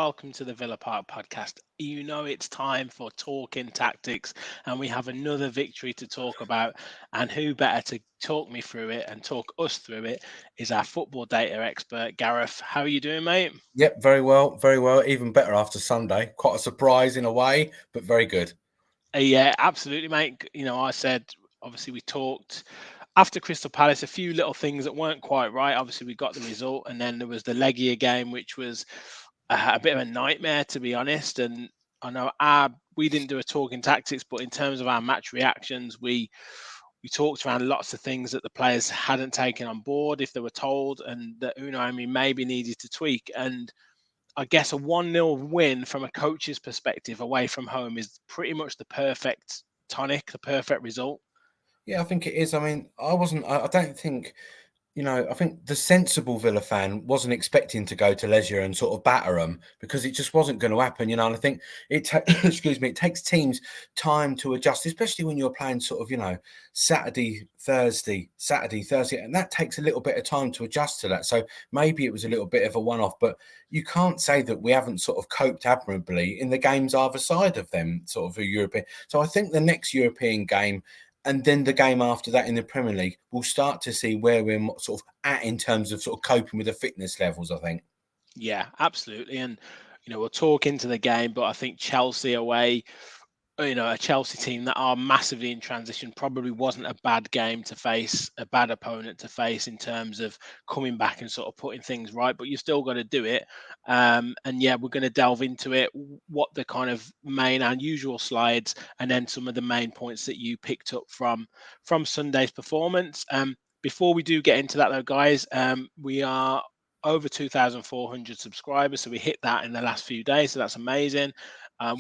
welcome to the Villa Park podcast. You know it's time for talking tactics, and we have another victory to talk about. And who better to talk me through it and talk us through it is our football data expert, Gareth. How are you doing, mate? Yep, very well, very well. Even better after Sunday. Quite a surprise in a way, but very good. Yeah, absolutely, mate. I said, obviously, we talked after Crystal Palace, a few little things that weren't quite right. Obviously, we got the result, and then there was the Legia game, which was a bit of a nightmare, to be honest. And I know we didn't do a talking tactics, but in terms of our match reactions, we talked around lots of things that the players hadn't taken on board if they were told, and that Unai Emery maybe needed to tweak. And I guess a 1-0 win from a coach's perspective away from home is pretty much the perfect tonic, the perfect result. Yeah, I think it is. I mean, I don't think, I think the sensible Villa fan wasn't expecting to go to Leisure and sort of batter them because it just wasn't going to happen, And I think excuse me, it takes teams time to adjust, especially when you're playing sort of, Saturday, Thursday, and that takes a little bit of time to adjust to that. So maybe it was a little bit of a one-off, but you can't say that we haven't sort of coped admirably in the games either side of them, sort of a European. So I think the next European game and then the game after that in the Premier League, we'll start to see where we're sort of at in terms of sort of coping with the fitness levels, I think. Yeah, absolutely. And, we'll talk into the game, but I think Chelsea away, a Chelsea team that are massively in transition probably wasn't a bad game to face, a bad opponent to face in terms of coming back and sort of putting things right, but you've still got to do it. And yeah, we're going to delve into it, what the kind of main unusual slides, and then some of the main points that you picked up from Sunday's performance. Before we do get into that though, guys, we are over 2,400 subscribers. So we hit that in the last few days. So that's amazing.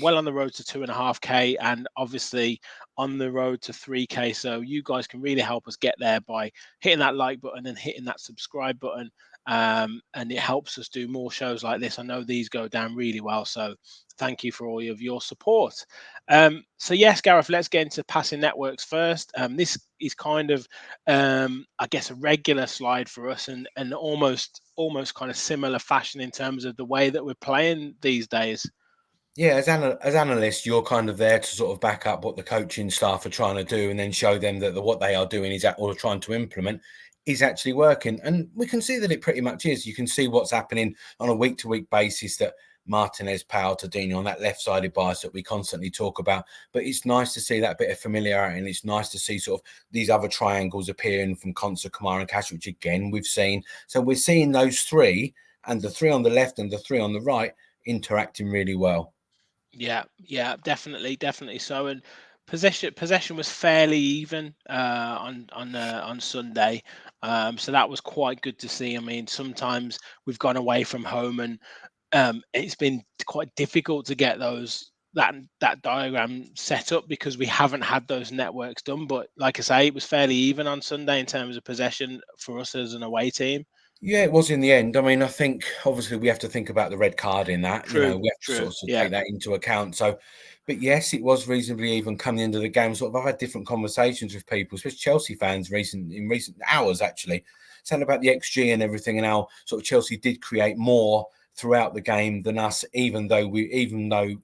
Well on the road to 2.5K, and obviously on the road to 3K. So you guys can really help us get there by hitting that like button and hitting that subscribe button. And it helps us do more shows like this. I know these go down really well. So thank you for all of your support. So yes, Gareth, let's get into passing networks first. This is kind of, I guess, a regular slide for us, and almost kind of similar fashion in terms of the way that we're playing these days. Yeah, as analysts, you're kind of there to sort of back up what the coaching staff are trying to do and then show them that what they are doing or trying to implement is actually working. And we can see that it pretty much is. You can see what's happening on a week-to-week basis, that Martinez, Powell, Tadino on that left-sided bias that we constantly talk about. But it's nice to see that bit of familiarity, and it's nice to see sort of these other triangles appearing from Konsa, Kamara and Cash, which again we've seen. So we're seeing those three, and the three on the left and the three on the right, interacting really well. Yeah, definitely so. And possession was fairly even on Sunday, so that was quite good to see. I mean, sometimes we've gone away from home, and it's been quite difficult to get that diagram set up because we haven't had those networks done. But like I say, it was fairly even on Sunday in terms of possession for us as an away team. Yeah, it was in the end. I mean, I think obviously we have to think about the red card in that. We have to True. sort of Yeah. take that into account. So, but yes, it was reasonably even coming into the game. Sort of, I've had different conversations with people, especially Chelsea fans, in recent hours actually, saying about the XG and everything, and how sort of Chelsea did create more throughout the game than us, even though we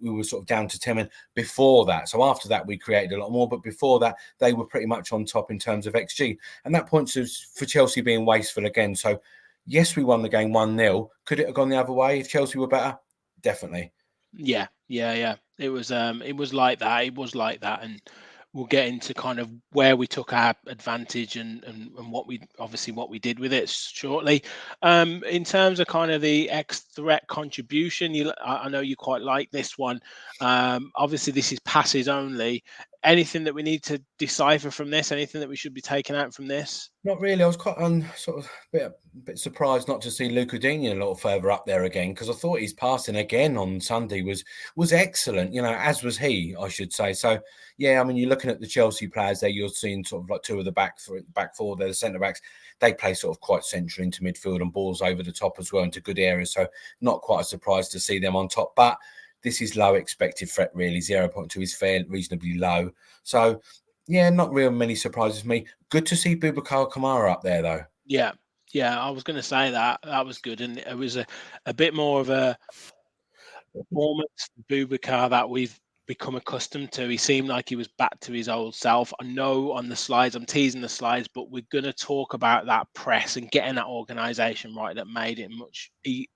were sort of down to 10 men before that. So after that, we created a lot more, but before that, they were pretty much on top in terms of XG, and that points to for Chelsea being wasteful again. So. Yes, we won the game 1-0. Could it have gone the other way if Chelsea were better? Definitely. Yeah. It was like that. It was like that, and we'll get into kind of where we took our advantage and what we did with it shortly. In terms of kind of the X threat contribution, I know you quite like this one. Obviously, this is passes only. Anything that we need to decipher from this? Anything that we should be taking out from this? Not really. I was quite sort of a bit surprised not to see Luca Digne a little further up there again, because I thought his passing again on Sunday was excellent. As was he, I should say. So yeah, I mean, you're looking at the Chelsea players there. You're seeing sort of like two of the back four. They're the centre backs. They play sort of quite central into midfield and balls over the top as well into good areas. So not quite a surprise to see them on top, but. This is low expected threat, really. 0.2 is fair, reasonably low. So, yeah, not real many surprises for me. Good to see Boubacar Kamara up there, though. Yeah, I was going to say that was good, and it was a bit more of a performance from Boubacar that we've become accustomed to. He seemed like he was back to his old self. I know on the slides, I'm teasing the slides, but we're going to talk about that press and getting that organisation right that made it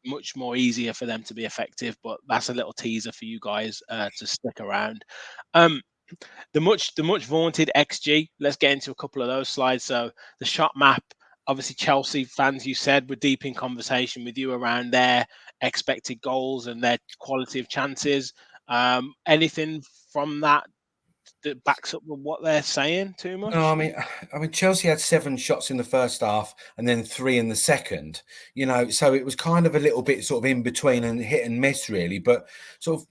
much more easier for them to be effective. But that's a little teaser for you guys to stick around. The much vaunted XG. Let's get into a couple of those slides. So the shot map. Obviously, Chelsea fans, you said, were deep in conversation with you around their expected goals and their quality of chances. Anything from that backs up what they're saying too No, much? I mean, Chelsea had 7 shots in the first half and then 3 in the second. So it was kind of a little bit sort of in between and hit and miss, really. But sort of,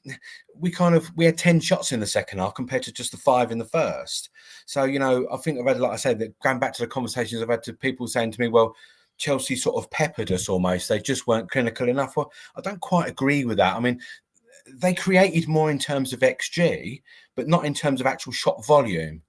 we had 10 shots in the second half compared to just the 5 in the first. So I think I've had, like I said, that going back to the conversations I've had to people saying to me, well, Chelsea sort of peppered us almost. They just weren't clinical enough. Well, I don't quite agree with that. I mean, they created more in terms of XG, but not in terms of actual shot volume.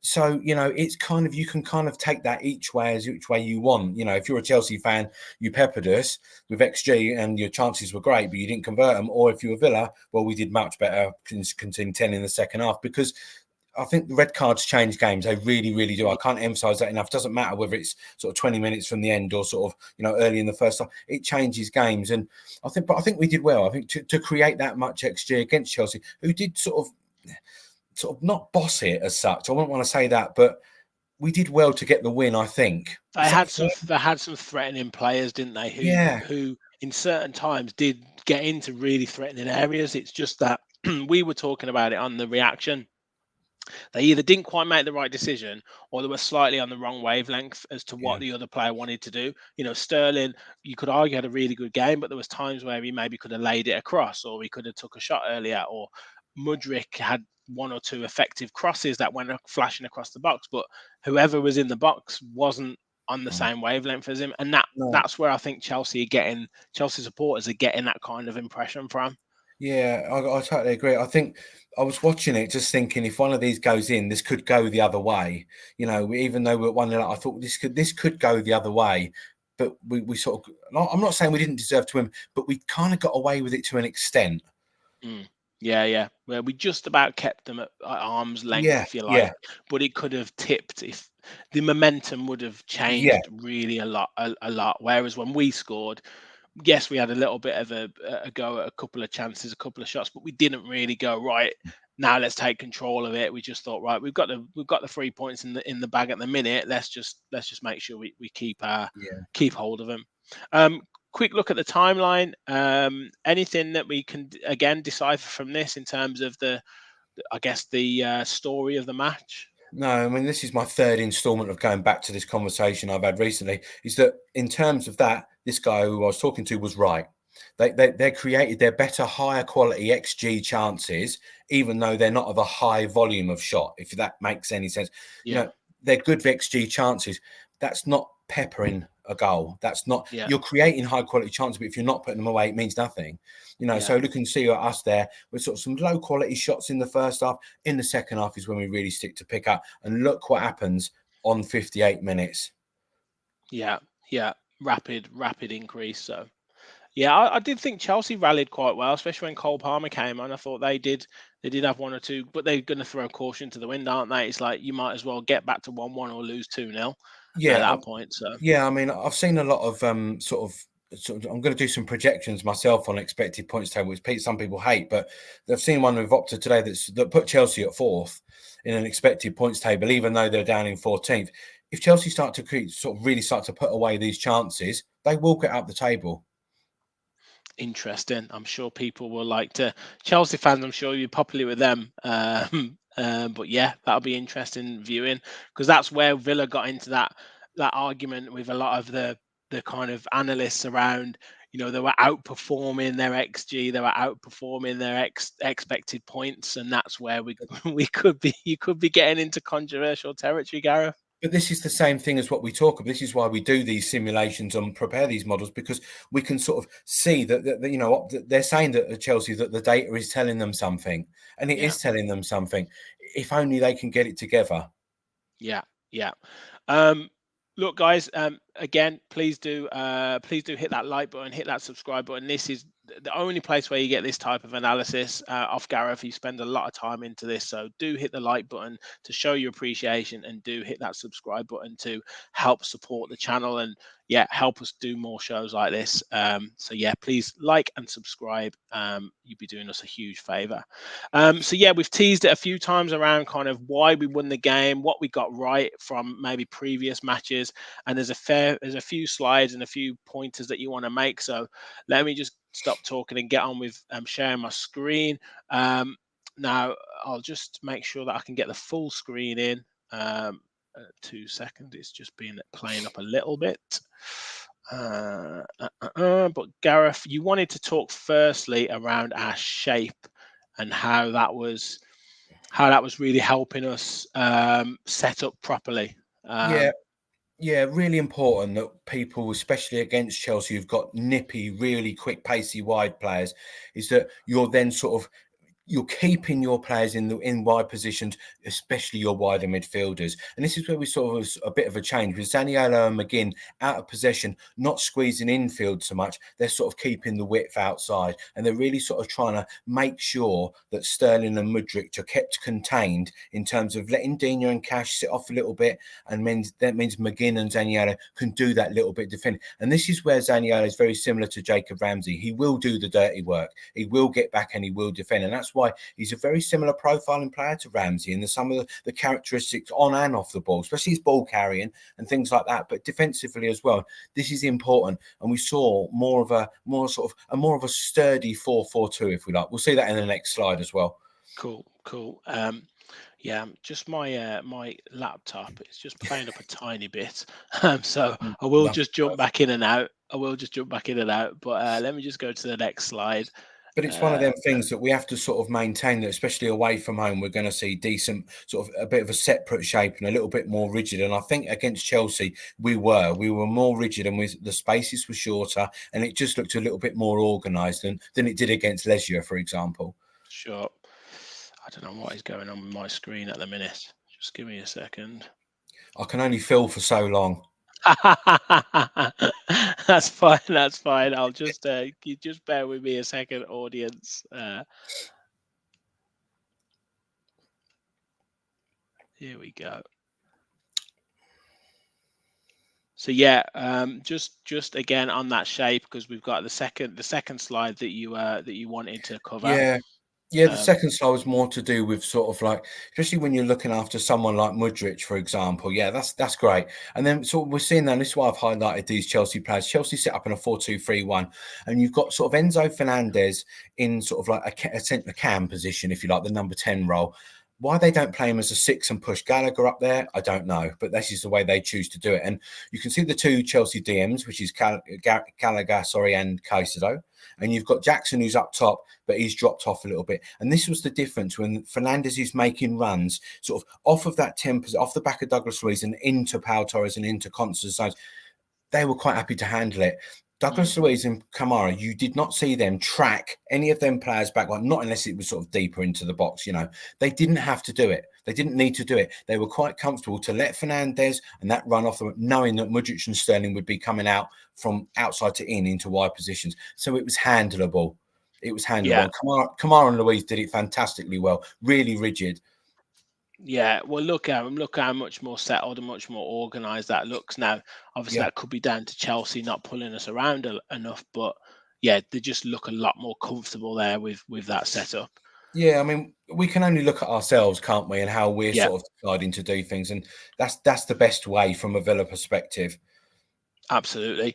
So it's kind of, you can kind of take that each way you want. If you're a Chelsea fan, you peppered us with XG and your chances were great, but you didn't convert them. Or if you were Villa, well, we did much better, conceding 10 in the second half, because I think the red cards change games. They really, really do. I can't emphasize that enough. It doesn't matter whether it's sort of 20 minutes from the end or sort of, early in the first half. It changes games. And I think we did well. I think to create that much XG against Chelsea, who did sort of not boss it as such. I wouldn't want to say that, but we did well to get the win, I think. They had some threatening players, didn't they? Yeah. Who in certain times did get into really threatening areas. It's just that we were talking about it on the reaction. They either didn't quite make the right decision or they were slightly on the wrong wavelength as to what Yeah. the other player wanted to do. Sterling, you could argue, had a really good game, but there was times where he maybe could have laid it across, or he could have took a shot earlier, or Mudryk had one or two effective crosses that went flashing across the box, but whoever was in the box wasn't on the same wavelength as him. And No. that's where I think Chelsea supporters are getting that kind of impression from. Yeah, I totally agree. I think I was watching it just thinking, if one of these goes in, this could go the other way. Even though we're 1-0, I thought this could go the other way. But we sort of, I'm not saying we didn't deserve to win, but we kind of got away with it to an extent. Yeah. Well, we just about kept them at arm's length, Yeah, if you like, yeah, but it could have tipped if the momentum would have yeah, changed really a lot. Whereas when we scored, yes, we had a little bit of a go at a couple of chances, a couple of shots, but we didn't really go right. Now let's take control of it. We just thought, right, we've got the 3 points in the bag at the minute. Let's just make sure we keep keep hold of them. Quick look at the timeline. Anything that we can again decipher from this in terms of the story of the match? No, I mean, this is my third installment of going back to this conversation I've had recently. Is that in terms of that, this guy who I was talking to was right. They created their better, higher quality XG chances, even though they're not of a high volume of shot, if that makes any sense. Yeah. They're good XG chances. That's not peppering a goal. That's not, Yeah. you're creating high quality chances, but if you're not putting them away, it means nothing. So look and see us there with sort of some low quality shots in the first half. In the second half is when we really stick to pick up. And look what happens on 58 minutes. Yeah. Rapid increase. So yeah, I did think Chelsea rallied quite well, especially when Cole Palmer came on. I thought they did have one or two, but they're going to throw caution to the wind, aren't they? It's like you might as well get back to 1-1 or lose 2-0 at Yeah, that point. So yeah. I mean, I've seen a lot of sort of. I'm going to do some projections myself on expected points table, which some people hate, but I've seen one with Opta today that put Chelsea at 4th in an expected points table, even though they're down in 14th. If Chelsea start to really start to put away these chances, they will get up the table. interesting. I'm sure people will like to Chelsea fans. I'm sure you're popular with them. But yeah, that'll be interesting viewing because that's where Villa got into that argument with a lot of the kind of analysts around. They were outperforming their XG, they were outperforming their expected points, and that's where you could be getting into controversial territory, Gareth. But this is the same thing as what we talk about. This is why we do these simulations and prepare these models, because we can sort of see that they're saying that at Chelsea that the data is telling them something, and it is telling them something. If only they can get it together. Yeah. Look, guys, again, please do hit that like button, hit that subscribe button. This is the only place where you get this type of analysis off Gareth. You spend a lot of time into this, so do hit the like button to show your appreciation, and do hit that subscribe button to help support the channel and help us do more shows like this. So please like and subscribe. You'd be doing us a huge favor. We've teased it a few times around kind of why we won the game, what we got right from maybe previous matches, and there's a few slides and a few pointers that you want to make. So let me just stop talking and get on with sharing my screen. Now I'll just make sure that I can get the full screen in. 2 seconds, it's just been playing up a little bit. But Gareth, you wanted to talk firstly around our shape and how that was really helping us set up properly. Yeah, really important that people, especially against Chelsea, who've got nippy, really quick, pacey, wide players, is that you're then sort of you're keeping your players in wide positions, especially your wider midfielders. And this is where we saw a bit of a change with Zaniolo and McGinn out of possession, not squeezing infield so much. They're sort of keeping the width outside, and they're really sort of trying to make sure that Sterling and Mudryk are kept contained in terms of letting Digne and Cash sit off a little bit, and that means McGinn and Zaniolo can do that little bit defending. And this is where Zaniolo is very similar to Jacob Ramsey. He will do the dirty work. He will get back and he will defend, and that's why he's a very similar profiling player to Ramsey, and some of the characteristics on and off the ball, especially his ball carrying and things like that, but defensively as well. This is important, and we saw more of a sturdy 4-4-2, if we like. We'll see that in the next slide as well. Cool. Just my laptop is just playing up a tiny bit, so I will just jump back in and out. But let me just go to the next slide. But it's one of them things that we have to sort of maintain, that especially away from home, we're going to see decent, sort of a bit of a separate shape and a little bit more rigid. And I think against Chelsea, we were more rigid, and the spaces were shorter, and it just looked a little bit more organised than it did against Legia, for example. Sure. I don't know what is going on with my screen at the minute. Just give me a second. I can only fill for so long. That's fine. I'll just you just bear with me a second, audience. Here we go. So just again on that shape, because we've got the second slide that you wanted to cover. Yeah, the second slide was more to do with sort of like, especially when you're looking after someone like Mudryk, for example. Yeah, that's great. And then so we're seeing that, and this is why I've highlighted these Chelsea players. Chelsea set up in a 4-2-3-1, and you've got sort of Enzo Fernandez in sort of like a cam position, if you like, the number 10 role. Why they don't play him as a 6 and push Gallagher up there, I don't know. But this is the way they choose to do it. And you can see the two Chelsea DMs, which is Gallagher, and Caicedo. And you've got Jackson, who's up top, but he's dropped off a little bit. And this was the difference when Fernandez is making runs sort of off of that tempo, off the back of Douglas Luiz and into Pau Torres and into Constance. They were quite happy to handle it. Douglas Luiz and Kamara, you did not see them track any of them players back, well, not unless it was sort of deeper into the box, you know. They didn't have to do it. They didn't need to do it. They were quite comfortable to let Fernandez and that run off, knowing that Mudryk and Sterling would be coming out from outside to in into wide positions. So it was handleable. Yeah. Kamara and Luiz did it fantastically well, really rigid. Yeah, well, look how much more settled and much more organised that looks now. Obviously, that could be down to Chelsea not pulling us around enough, but yeah, they just look a lot more comfortable there with that setup. Yeah, I mean, we can only look at ourselves, can't we, and how we're sort of deciding to do things, and that's the best way from a Villa perspective. Absolutely.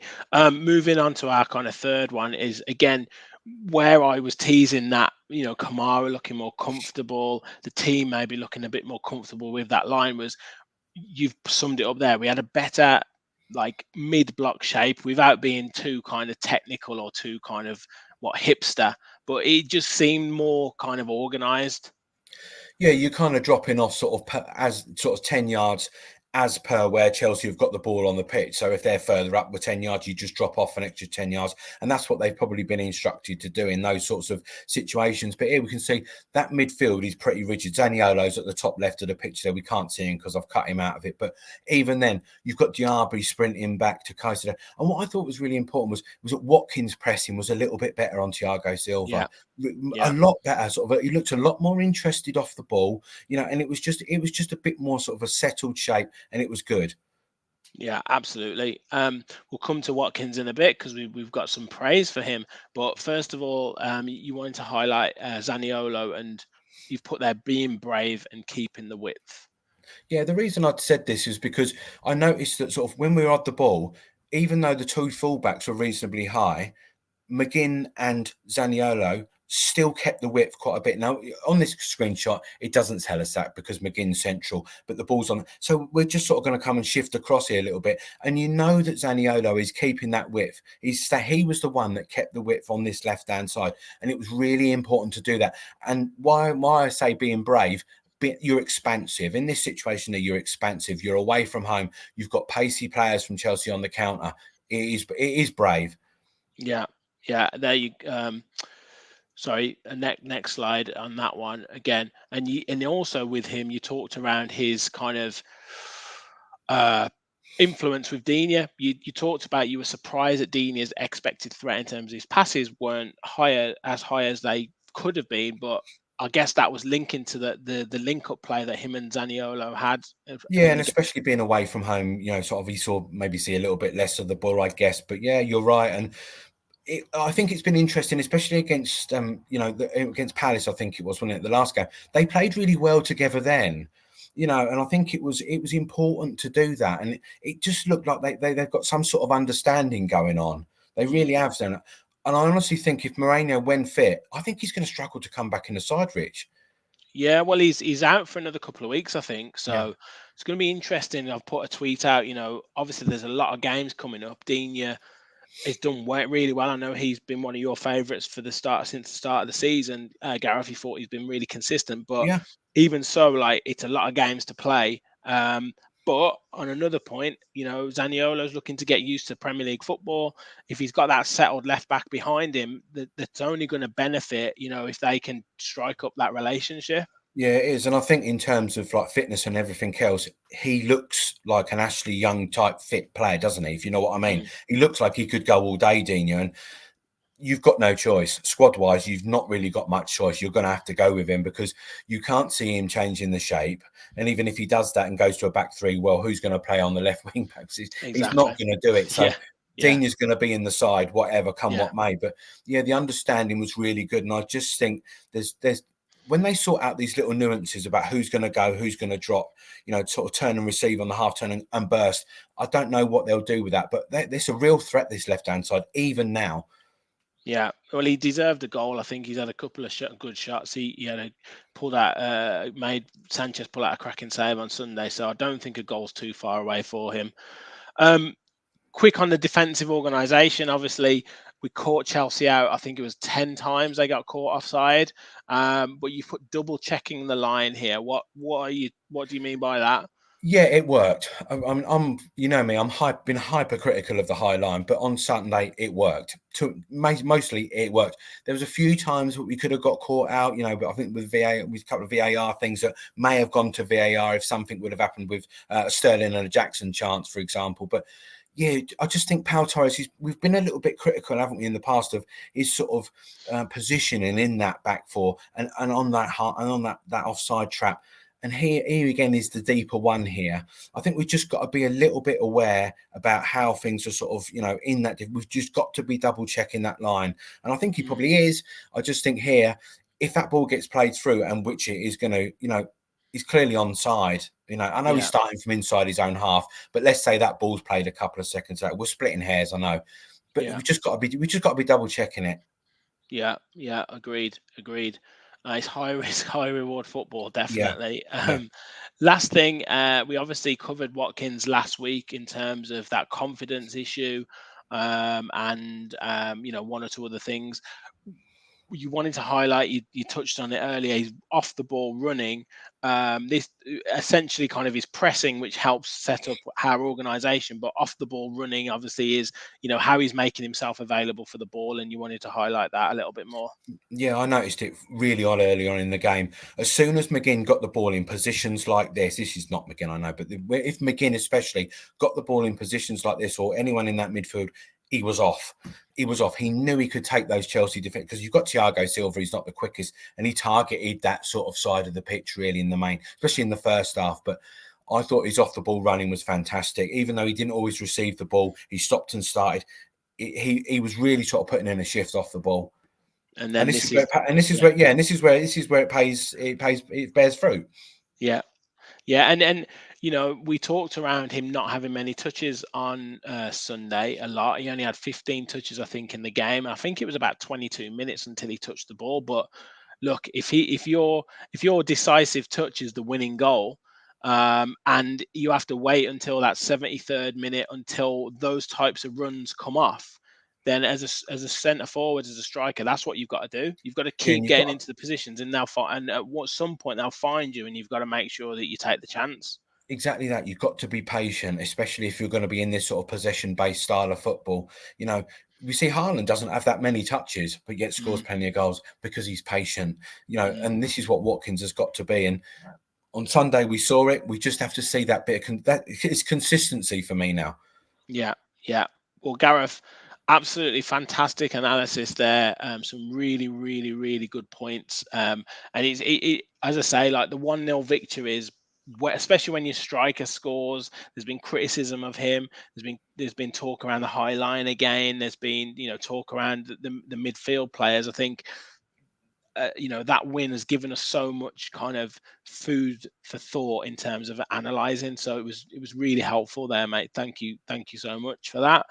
Moving on to our kind of third one is, again, where I was teasing that, you know, Kamara looking more comfortable, the team maybe looking a bit more comfortable with that line, was you've summed it up there. We had a better like mid-block shape without being too kind of technical or too kind of hipster, but it just seemed more kind of organised. Yeah, you're kind of dropping off sort of 10 yards as per where Chelsea have got the ball on the pitch. So if they're further up with 10 yards, you just drop off an extra 10 yards. And that's what they've probably been instructed to do in those sorts of situations. But here we can see that midfield is pretty rigid. Zaniolo's at the top left of the pitch there. We can't see him because I've cut him out of it. But even then, you've got Diaby sprinting back to Caicedo. And what I thought was really important was that Watkins' pressing was a little bit better on Thiago Silva. A lot better. Sort of, he looked a lot more interested off the ball, and it was just a bit more sort of a settled shape, and it was good. Yeah, absolutely. We'll come to Watkins in a bit because we've got some praise for him. But first of all, you wanted to highlight Zaniolo, and you've put there being brave and keeping the width. Yeah, the reason I'd said this is because I noticed that sort of when we were on the ball, even though the two fullbacks were reasonably high, McGinn and Zaniolo still kept the width quite a bit. Now, on this screenshot, it doesn't tell us that because McGinn's central, but the ball's on. So we're just sort of going to come and shift across here a little bit. And you know that Zaniolo is keeping that width. He was the one that kept the width on this left-hand side. And it was really important to do that. And why I say being brave, you're expansive. In this situation, you're expansive. You're away from home. You've got pacey players from Chelsea on the counter. It is brave. Yeah, there you sorry, next slide on that one again. And also with him, you talked around his kind of influence with Digne. You talked about you were surprised at Digne's expected threat in terms of his passes weren't as high as they could have been, but I guess that was linking to the link up play that him and Zaniolo had. Yeah, and especially being away from home, sort of he maybe see a little bit less of the ball, I guess. But yeah, you're right, and I think it's been interesting, especially against against Palace. I think it was, wasn't it, the last game? They played really well together then, and I think it was important to do that, and it just looked like they've got some sort of understanding going on. They really have done. And I honestly think if Moreno, when fit, I think he's going to struggle to come back in the side, Rich. Yeah, well, he's out for another couple of weeks, I think. Yeah. So it's going to be interesting. I've put a tweet out. Obviously there's a lot of games coming up. Digne has done really well. I know he's been one of your favourites since the start of the season. Gareth, he thought he's been really consistent, but Yeah. even so, like it's a lot of games to play. But on another point, Zaniolo's looking to get used to Premier League football. If he's got that settled left back behind him, that's only going to benefit, if they can strike up that relationship. Yeah, it is. And I think in terms of like fitness and everything else, he looks like an Ashley Young type fit player, doesn't he? If you know what I mean. He looks like he could go all day, Digne. And you've got no choice. Squad wise, you've not really got much choice. You're going to have to go with him because you can't see him changing the shape. And even if he does that and goes to a back three, well, who's going to play on the left wing back? He's not going to do it. So Dean is going to be in the side, whatever, come what may. But yeah, the understanding was really good. And I just think there's when they sort out these little nuances about who's going to go, who's going to drop, sort of turn and receive on the half turn and burst. I don't know what they'll do with that, but there's a real threat, this left-hand side, even now. Yeah, well, he deserved a goal. I think he's had a couple of good shots. He had made Sanchez pull out a cracking save on Sunday, so I don't think a goal's too far away for him. Quick on the defensive organisation. Obviously, we caught Chelsea out. I think it was 10 times they got caught offside. But you put double checking the line here. What do you mean by that? Yeah, it worked. I'm you know me, been hypercritical of the high line, but on Saturday it worked. Mostly it worked. There was a few times that we could have got caught out, but I think with a couple of VAR things that may have gone to VAR if something would have happened with Sterling and a Jackson chance, for example. But yeah, I just think Pau Torres, we've been a little bit critical, haven't we, in the past of his sort of positioning in that back four and on that offside trap. And here again is the deeper one here. I think we've just got to be a little bit aware about how things are sort of, in that. We've just got to be double checking that line. And I think he probably is. I just think here, if that ball gets played through and which it is going to, he's clearly onside. I know he's starting from inside his own half, but let's say that ball's played a couple of seconds out. We're splitting hairs, I know. But we just got to be double checking it. Yeah, agreed. It's high risk, high reward football, definitely. Last thing, we obviously covered Watkins last week in terms of that confidence issue, and one or two other things. you wanted to highlight, you touched on it earlier, he's off the ball running. This essentially kind of is pressing, which helps set up our organisation, but off the ball running obviously is, how he's making himself available for the ball, and you wanted to highlight that a little bit more. Yeah, I noticed it really on early on in the game. As soon as McGinn got the ball in positions like this is not McGinn, I know, but if McGinn especially got the ball in positions like this, or anyone in that midfield, he was off. He was off. He knew he could take those Chelsea defenders, because you've got Thiago Silva, he's not the quickest, and he targeted that sort of side of the pitch really in the main, especially in the first half. But I thought his off the ball running was fantastic. Even though he didn't always receive the ball, he stopped and started. He was really sort of putting in a shift off the ball. And then this is where it bears fruit. Yeah. And we talked around him not having many touches on Sunday a lot. He only had 15 touches, I think, in the game. I think it was about 22 minutes until he touched the ball. But look, if your decisive touch is the winning goal, and you have to wait until that 73rd minute until those types of runs come off, then as a centre forward, as a striker, that's what you've got to do. You've got to keep getting into the positions, and at some point they'll find you, and you've got to make sure that you take the chance. Exactly that. You've got to be patient, especially if you're going to be in this sort of possession-based style of football. We see Haaland doesn't have that many touches, but yet scores plenty of goals because he's patient. And this is what Watkins has got to be. And on Sunday we saw it. We just have to see that bit of that is consistency for me now. Yeah. Well, Gareth, absolutely fantastic analysis there. Some really, really, really good points. And it, as I say, like the 1-0 victories, especially when your striker scores. There's been criticism of him. There's been talk around the high line again. There's been talk around the midfield players. I think that win has given us so much kind of food for thought in terms of analysing. So it was really helpful there, mate. Thank you so much for that.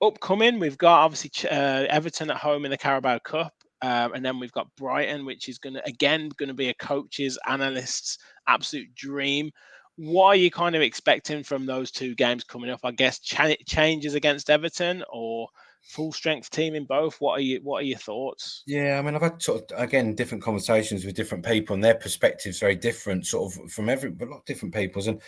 Upcoming, we've got obviously Everton at home in the Carabao Cup, and then we've got Brighton, which is going to be a coach's, analyst's absolute dream. What are you kind of expecting from those two games coming up? I guess changes against Everton or full strength team in both. What are your thoughts? Yeah, I mean, I've had sort of, again, different conversations with different people, and their perspectives very different, sort of from a lot of different people's. And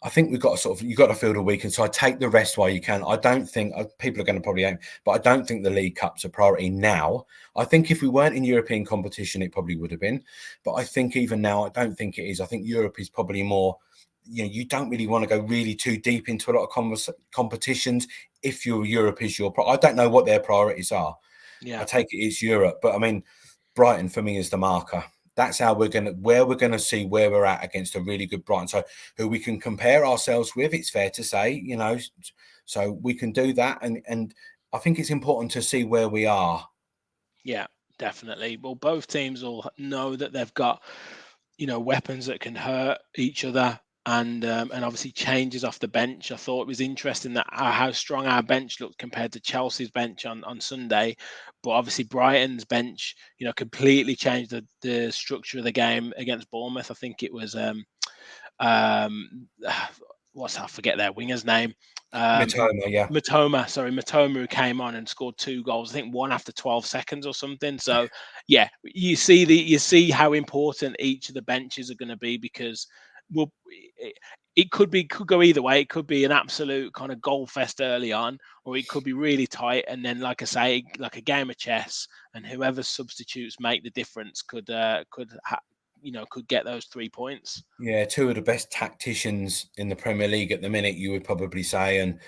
I think you've got to field a weekend. So I take the rest while you can. I don't think people are going to probably aim, but I don't think the League Cup's a priority now. I think if we weren't in European competition, it probably would have been. But I think even now, I don't think it is. I think Europe is probably more. You don't really want to go really too deep into a lot of competitions if Europe is your. I don't know what their priorities are. Yeah, I take it is Europe, but I mean, Brighton for me is the marker. That's how we're going to see where we're at against a really good Brighton. So who we can compare ourselves with, it's fair to say, so we can do that. And I think it's important to see where we are. Yeah, definitely. Well, both teams will know that they've got, weapons that can hurt each other. And obviously changes off the bench. I thought it was interesting that how strong our bench looked compared to Chelsea's bench on Sunday, but obviously Brighton's bench, completely changed the structure of the game against Bournemouth. I think it was I forget their winger's name. Matoma, who came on and scored 2 goals. I think one after 12 seconds or something. So yeah, you see how important each of the benches are going to be, because it could go either way. It could be an absolute kind of goal fest early on, or it could be really tight, and then, like I say, like a game of chess, and whoever substitutes make the difference could get those 3 points. Yeah, 2 of the best tacticians in the Premier League at the minute, you would probably say. And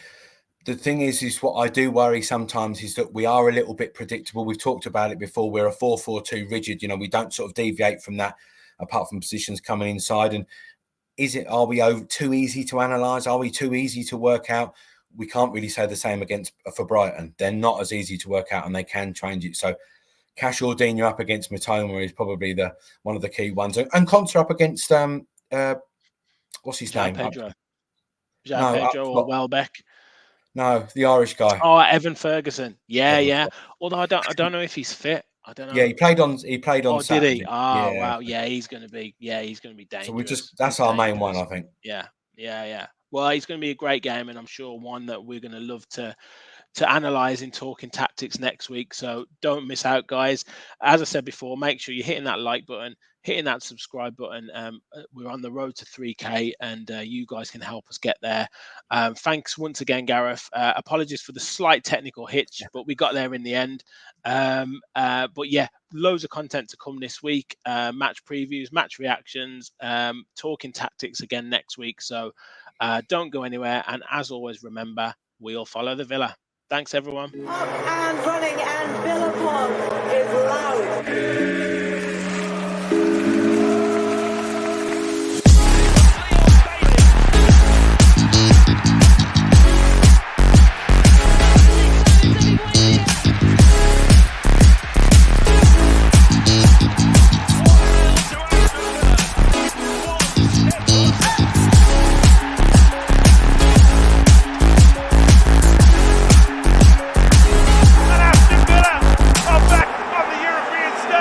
the thing is what I do worry sometimes is that we are a little bit predictable. We've talked about it before. We're a 4-4-2 rigid. We don't sort of deviate from that, apart from positions coming inside. And are we too easy to analyse? Are we too easy to work out? We can't really say the same for Brighton. They're not as easy to work out, and they can change it. So Cash Ordino up against Matoma is probably one of the key ones. And Contra up against what's his name? Pedro. Pedro or Welbeck? No, the Irish guy. Oh, Evan Ferguson. Yeah. Although I don't know if he's fit. I don't know. Yeah, he played on. Oh, Saturday. Did he? Oh, yeah. Wow. Yeah, he's going to be dangerous. So that's our main one, I think. Yeah. Well, it's going to be a great game, and I'm sure one that we're going to love to analyse and talking tactics next week. So don't miss out, guys. As I said before, make sure you're hitting that like button, hitting that subscribe button. We're on the road to 3K, and you guys can help us get there. Thanks once again, Gareth. Apologies for the slight technical hitch, but we got there in the end. But yeah, loads of content to come this week. Match previews, match reactions, talking tactics again next week. So don't go anywhere. And as always, remember, we'll follow the Villa. Thanks, everyone. Up and running, and Villa is loud.